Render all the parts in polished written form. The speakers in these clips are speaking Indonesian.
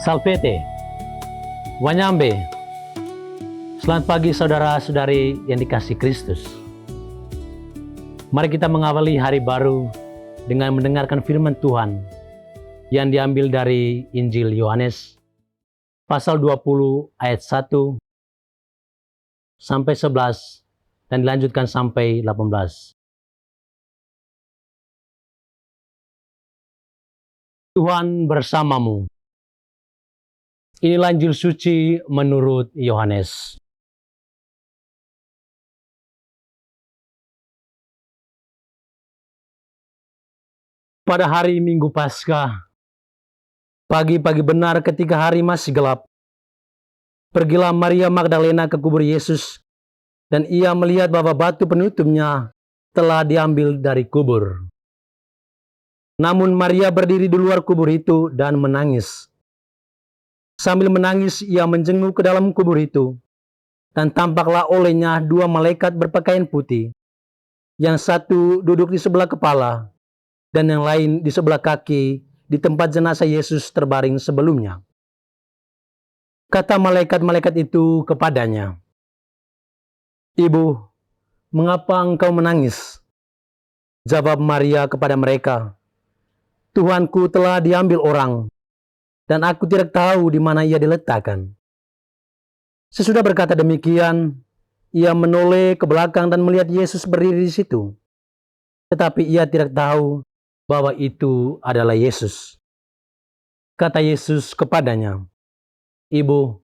Salvete, Wanyambe. Selamat pagi saudara-saudari yang dikasihi Kristus. Mari kita mengawali hari baru dengan mendengarkan firman Tuhan yang diambil dari Injil Yohanes pasal 20 ayat 1 sampai 11 dan dilanjutkan sampai 18. Tuhan bersamamu. Inilah Injil suci menurut Yohanes. Pada hari Minggu Paskah, pagi-pagi benar ketika hari masih gelap, pergilah Maria Magdalena ke kubur Yesus, dan ia melihat bahwa batu penutupnya telah diambil dari kubur. Namun Maria berdiri di luar kubur itu dan menangis. Sambil menangis, ia menjenguk ke dalam kubur itu, dan tampaklah olehnya dua malaikat berpakaian putih. Yang satu duduk di sebelah kepala, dan yang lain di sebelah kaki di tempat jenazah Yesus terbaring sebelumnya. Kata malaikat-malaikat itu kepadanya, "Ibu, mengapa engkau menangis?" Jawab Maria kepada mereka, "Tuhanku telah diambil orang, dan aku tidak tahu di mana ia diletakkan." Sesudah berkata demikian, ia menoleh ke belakang dan melihat Yesus berdiri di situ. Tetapi ia tidak tahu bahwa itu adalah Yesus. Kata Yesus kepadanya, "Ibu,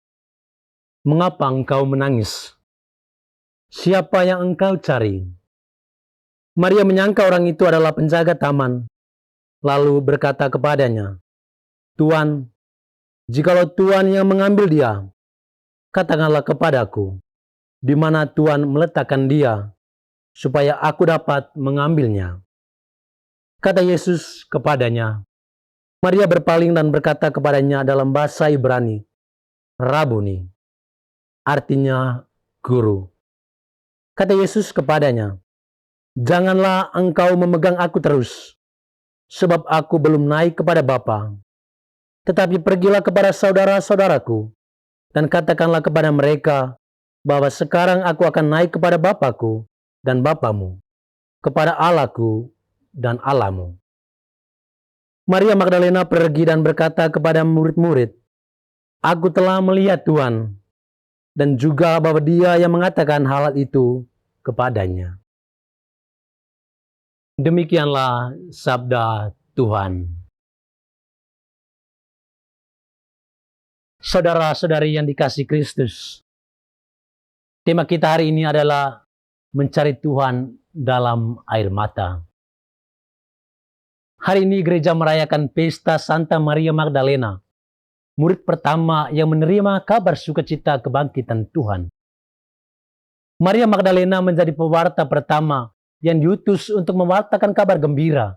mengapa engkau menangis? Siapa yang engkau cari?" Maria menyangka orang itu adalah penjaga taman, lalu berkata kepadanya, "Tuan, jikalau Tuan yang mengambil dia, katakanlah kepadaku, di mana Tuan meletakkan dia, supaya aku dapat mengambilnya." Kata Yesus kepadanya, Maria berpaling dan berkata kepadanya dalam bahasa Ibrani, "Rabuni," artinya guru. Kata Yesus kepadanya, "Janganlah engkau memegang aku terus, sebab aku belum naik kepada Bapa. Tetapi pergilah kepada saudara-saudaraku, dan katakanlah kepada mereka bahwa sekarang aku akan naik kepada Bapakku dan Bapamu, kepada Allahku dan Allahmu." Maria Magdalena pergi dan berkata kepada murid-murid, "Aku telah melihat Tuhan," dan juga bahwa Dia yang mengatakan hal itu kepadanya. Demikianlah sabda Tuhan. Saudara-saudari yang dikasihi Kristus, tema kita hari ini adalah mencari Tuhan dalam air mata. Hari ini gereja merayakan pesta Santa Maria Magdalena, murid pertama yang menerima kabar sukacita kebangkitan Tuhan. Maria Magdalena menjadi pewarta pertama yang diutus untuk mewartakan kabar gembira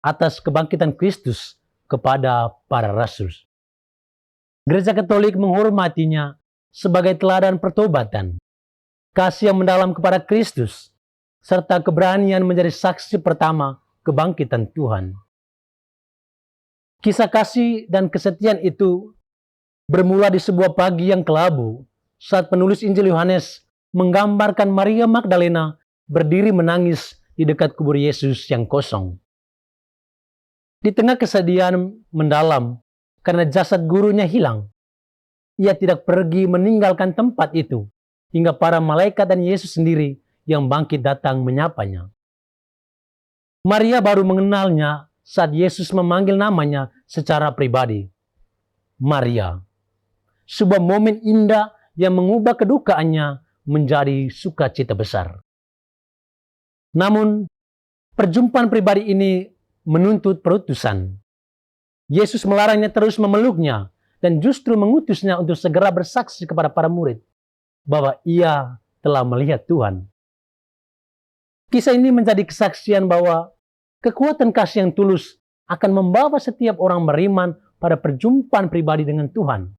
atas kebangkitan Kristus kepada para rasul. Gereja Katolik menghormatinya sebagai teladan pertobatan, kasih yang mendalam kepada Kristus, serta keberanian menjadi saksi pertama kebangkitan Tuhan. Kisah kasih dan kesetiaan itu bermula di sebuah pagi yang kelabu saat penulis Injil Yohanes menggambarkan Maria Magdalena berdiri menangis di dekat kubur Yesus yang kosong. Di tengah kesedihan mendalam karena jasad gurunya hilang, ia tidak pergi meninggalkan tempat itu hingga para malaikat dan Yesus sendiri yang bangkit datang menyapanya. Maria baru mengenalnya saat Yesus memanggil namanya secara pribadi, Maria. Sebuah momen indah yang mengubah kedukaannya menjadi sukacita besar. Namun, perjumpaan pribadi ini menuntut perutusan. Yesus melarangnya terus memeluknya dan justru mengutusnya untuk segera bersaksi kepada para murid bahwa ia telah melihat Tuhan. Kisah ini menjadi kesaksian bahwa kekuatan kasih yang tulus akan membawa setiap orang beriman pada perjumpaan pribadi dengan Tuhan,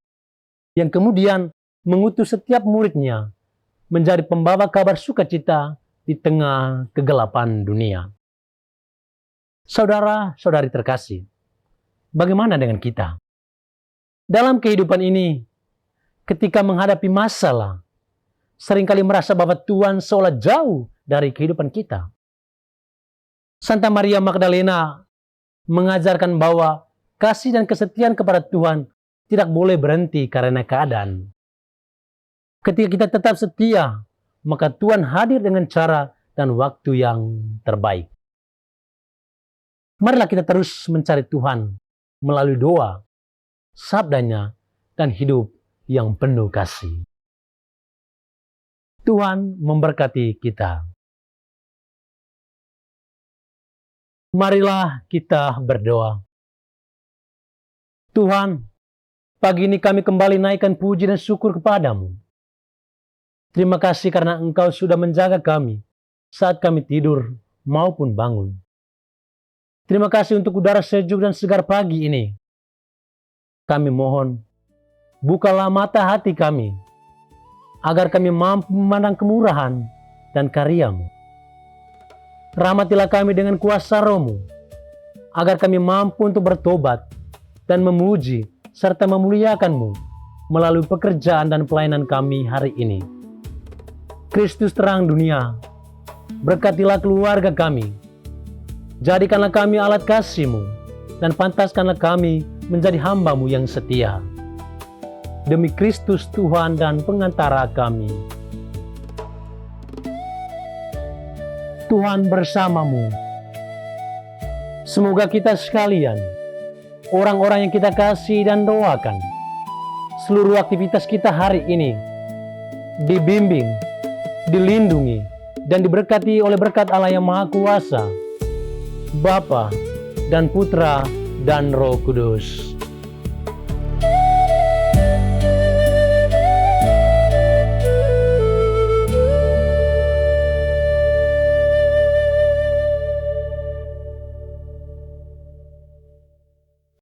yang kemudian mengutus setiap muridnya menjadi pembawa kabar sukacita di tengah kegelapan dunia. Saudara-saudari terkasih, bagaimana dengan kita? Dalam kehidupan ini, ketika menghadapi masalah, seringkali merasa bahwa Tuhan seolah jauh dari kehidupan kita. Santa Maria Magdalena mengajarkan bahwa kasih dan kesetiaan kepada Tuhan tidak boleh berhenti karena keadaan. Ketika kita tetap setia, maka Tuhan hadir dengan cara dan waktu yang terbaik. Marilah kita terus mencari Tuhan melalui doa, sabdanya, dan hidup yang penuh kasih. Tuhan memberkati kita. Marilah kita berdoa. Tuhan, pagi ini kami kembali naikkan puji dan syukur kepadamu. Terima kasih karena Engkau sudah menjaga kami saat kami tidur maupun bangun. Terima kasih untuk udara sejuk dan segar pagi ini. Kami mohon, bukalah mata hati kami, agar kami mampu memandang kemurahan dan karya-Mu. Rahmatilah kami dengan kuasa Roh-Mu, agar kami mampu untuk bertobat dan memuji serta memuliakan-Mu melalui pekerjaan dan pelayanan kami hari ini. Kristus terang dunia, berkatilah keluarga kami. Jadikanlah kami alat kasih-Mu, dan pantaskanlah kami menjadi hamba-Mu yang setia. Demi Kristus Tuhan dan pengantara kami. Tuhan bersamamu. Semoga kita sekalian, orang-orang yang kita kasih dan doakan, seluruh aktivitas kita hari ini dibimbing, dilindungi, dan diberkati oleh berkat Allah yang Maha Kuasa, Bapa dan Putra dan Roh Kudus.